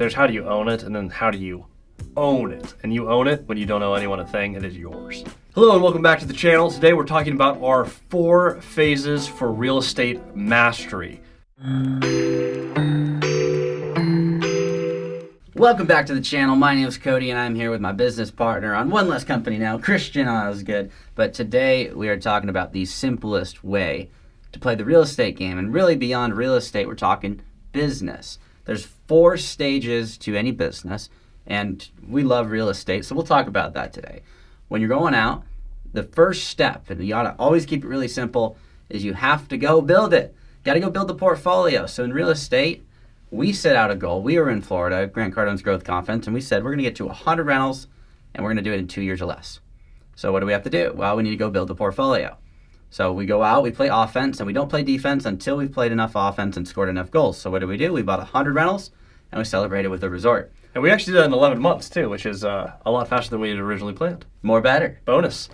There's how do you own it, and then how do you own it. And you own it when you don't owe anyone a thing. It is yours. Hello and welcome back to the channel. Today we're talking about our 4 phases for real estate mastery. Welcome back to the channel. My name is Cody and I'm here with my business partner on one less company now, Christian Osgood. But today we are talking about the simplest way to play the real estate game. And really beyond real estate, we're talking business. There's 4 stages to any business, and we love real estate, so we'll talk about that today. When you're going out, the first step, and you ought to always keep it really simple, is you have to go build it. Got to go build the portfolio. So in real estate, we set out a goal. We were in Florida, Grant Cardone's Growth Conference, and we said we're going to get to 100 rentals, and we're going to do it in 2 years or less. So what do we have to do? Well, we need to go build the portfolio. So we go out, we play offense, and we don't play defense until we've played enough offense and scored enough goals. So what do? We bought 100 rentals, and we celebrated with a resort. And we actually did that in 11 months too, which is a lot faster than we had originally planned. More better. Bonus.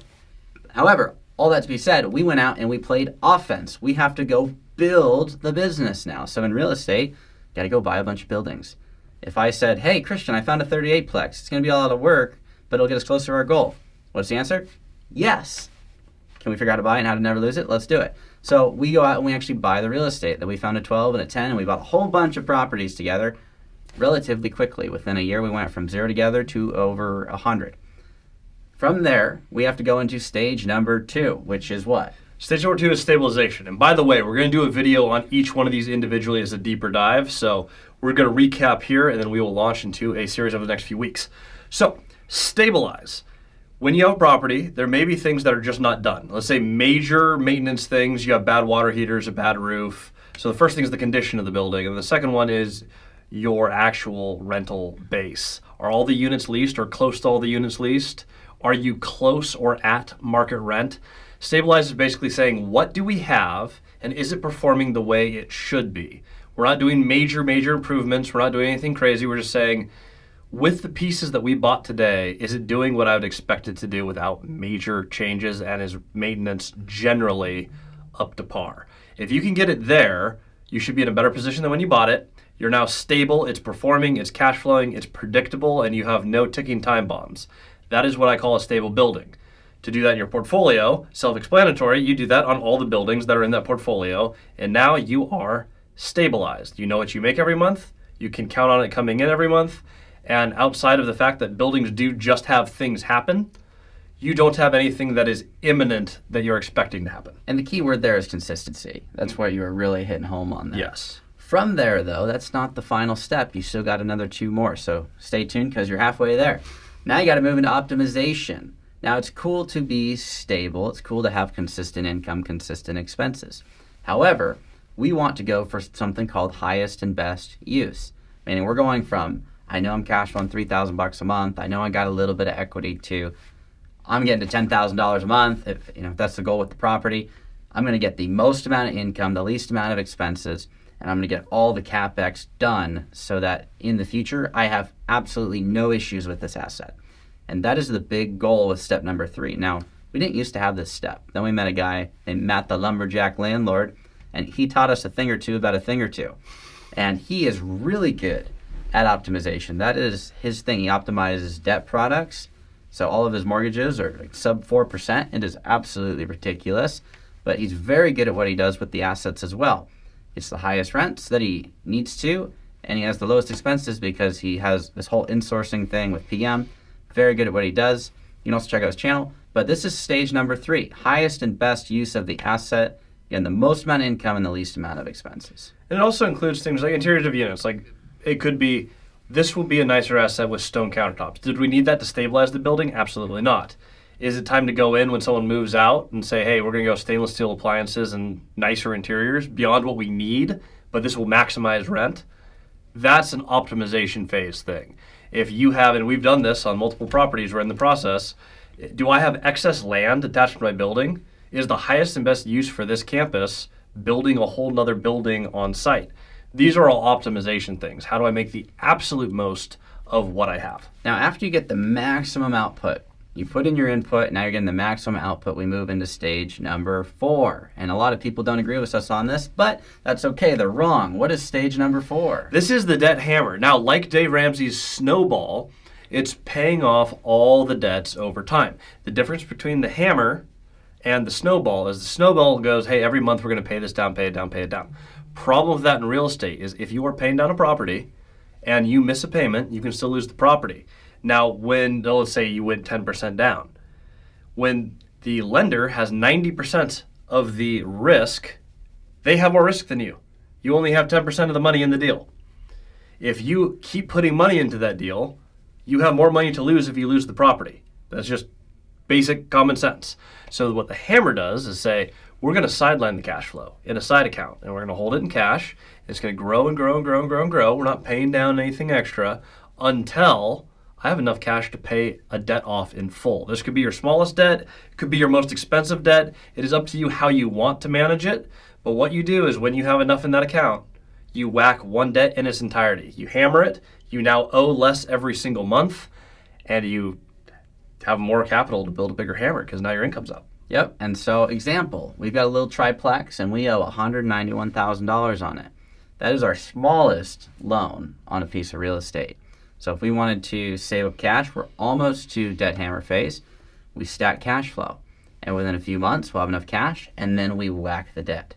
However, all that to be said, we went out and we played offense. We have to go build the business now. So in real estate, got to go buy a bunch of buildings. If I said, hey, Christian, I found a 38-plex. It's going to be a lot of work, but it'll get us closer to our goal. What's the answer? Yes. Can we figure out how to buy it and how to never lose it? Let's do it. So we go out and we actually buy the real estate. Then we found a 12 and a 10, and we bought a whole bunch of properties together relatively quickly. Within a year, we went from 0 together to over 100. From there, we have to go into stage number 2, which is what? Stage number 2 is stabilization. And by the way, we're going to do a video on each one of these individually as a deeper dive. So we're going to recap here, and then we will launch into a series over the next few weeks. So stabilize. When you have a property, there may be things that are just not done. Let's say major maintenance things. You have bad water heaters, a bad roof. So the first thing is the condition of the building. And the second one is your actual rental base. Are all the units leased or close to all the units leased? Are you close or at market rent? Stabilize is basically saying, what do we have and is it performing the way it should be? We're not doing major improvements. We're not doing anything crazy. We're just saying, with the pieces that we bought today, is it doing what I would expect it to do without major changes, and is maintenance generally up to par? If you can get it there, you should be in a better position than when you bought it. You're now stable, it's performing, it's cash flowing, it's predictable, and you have no ticking time bombs. That is what I call a stable building. To do that in your portfolio, self-explanatory, you do that on all the buildings that are in that portfolio, and now you are stabilized. You know what you make every month, you can count on it coming in every month, and outside of the fact that buildings do just have things happen, you don't have anything that is imminent that you're expecting to happen. And the key word there is consistency. That's where you were really hitting home on that. Yes. From there, though, that's not the final step. You still got another 2 more, so stay tuned because you're halfway there. Now you got to move into optimization. Now it's cool to be stable. It's cool to have consistent income, consistent expenses. However, we want to go for something called highest and best use. Meaning we're going from, I know I'm cash flowing $3,000 a month. I know I got a little bit of equity too. I'm getting to $10,000 a month. If that's the goal with the property, I'm going to get the most amount of income, the least amount of expenses, and I'm going to get all the CapEx done so that in the future I have absolutely no issues with this asset. And that is the big goal with step number 3. Now, we didn't used to have this step. Then we met a guy named Matt, the lumberjack landlord, and he taught us a thing or two about a thing or two. And he is really good at optimization. That is his thing. He optimizes debt products. So all of his mortgages are like sub 4%. It is absolutely ridiculous. But he's very good at what he does with the assets as well. It's the highest rents that he needs to, and he has the lowest expenses because he has this whole insourcing thing with PM. Very good at what he does. You can also check out his channel. But this is stage number 3, highest and best use of the asset, and the most amount of income and the least amount of expenses. And it also includes things like interiors of units. Like it could be, this will be a nicer asset with stone countertops. Did we need that to stabilize the building? Absolutely not. Is it time to go in when someone moves out and say, hey, we're going to go stainless steel appliances and nicer interiors beyond what we need, but this will maximize rent? That's an optimization phase thing. If you have, and we've done this on multiple properties, we're in the process, do I have excess land attached to my building? Is the highest and best use for this campus building a whole nother building on site? These are all optimization things. How do I make the absolute most of what I have? Now, after you get the maximum output You put in your input, now you're getting the maximum output. We move into stage number 4. And a lot of people don't agree with us on this, but that's okay. They're wrong. What is stage number 4? This is the debt hammer. Now, like Dave Ramsey's snowball, it's paying off all the debts over time. The difference between the hammer and the snowball is the snowball goes, hey, every month we're going to pay this down, pay it down, pay it down. Problem with that in real estate is if you are paying down a property and you miss a payment, you can still lose the property. Now, let's say you went 10% down, when the lender has 90% of the risk, they have more risk than you. You only have 10% of the money in the deal. If you keep putting money into that deal, you have more money to lose if you lose the property. That's just basic common sense. So what the hammer does is say, we're going to sideline the cash flow in a side account, and we're going to hold it in cash. It's going to grow and grow and grow and grow and grow. We're not paying down anything extra until I have enough cash to pay a debt off in full. This could be your smallest debt. It could be your most expensive debt. It is up to you how you want to manage it. But what you do is when you have enough in that account, you whack one debt in its entirety. You hammer it. You now owe less every single month, and you have more capital to build a bigger hammer because now your income's up. Yep. And so, example, we've got a little triplex, and we owe $191,000 on it. That is our smallest loan on a piece of real estate. So if we wanted to save up cash, we're almost to debt hammer phase. We stack cash flow. And within a few months, we'll have enough cash, and then we whack the debt.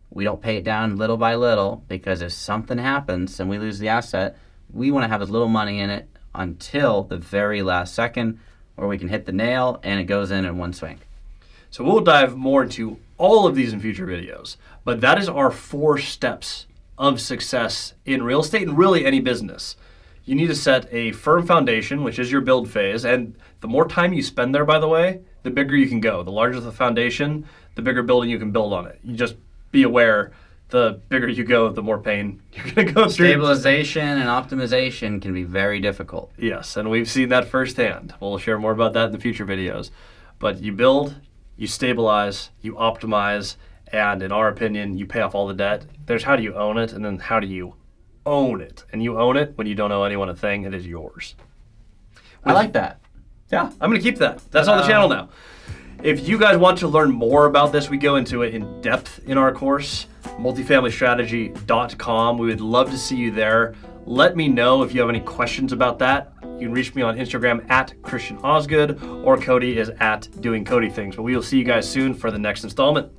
We don't pay it down little by little because if something happens and we lose the asset, we want to have as little money in it until the very last second where we can hit the nail and it goes in one swing. So we'll dive more into all of these in future videos. But that is our 4 steps of success in real estate and really any business. You need to set a firm foundation, which is your build phase. And the more time you spend there, by the way, the bigger you can go. The larger the foundation, the bigger building you can build on it. You just be aware, the bigger you go, the more pain you're going to go through. Stabilization and optimization can be very difficult. Yes, and we've seen that firsthand. We'll share more about that in the future videos. But you build, you stabilize, you optimize, and in our opinion, you pay off all the debt. There's how do you own it, and then how do you own it? And you own it when you don't owe anyone a thing. It is yours. I like that. Yeah, I'm going to keep that. That's on the channel now. If you guys want to learn more about this, we go into it in depth in our course, multifamilystrategy.com. We would love to see you there. Let me know if you have any questions about that. You can reach me on Instagram at Christian Osgood, or Cody is at Doing Cody Things. But we will see you guys soon for the next installment.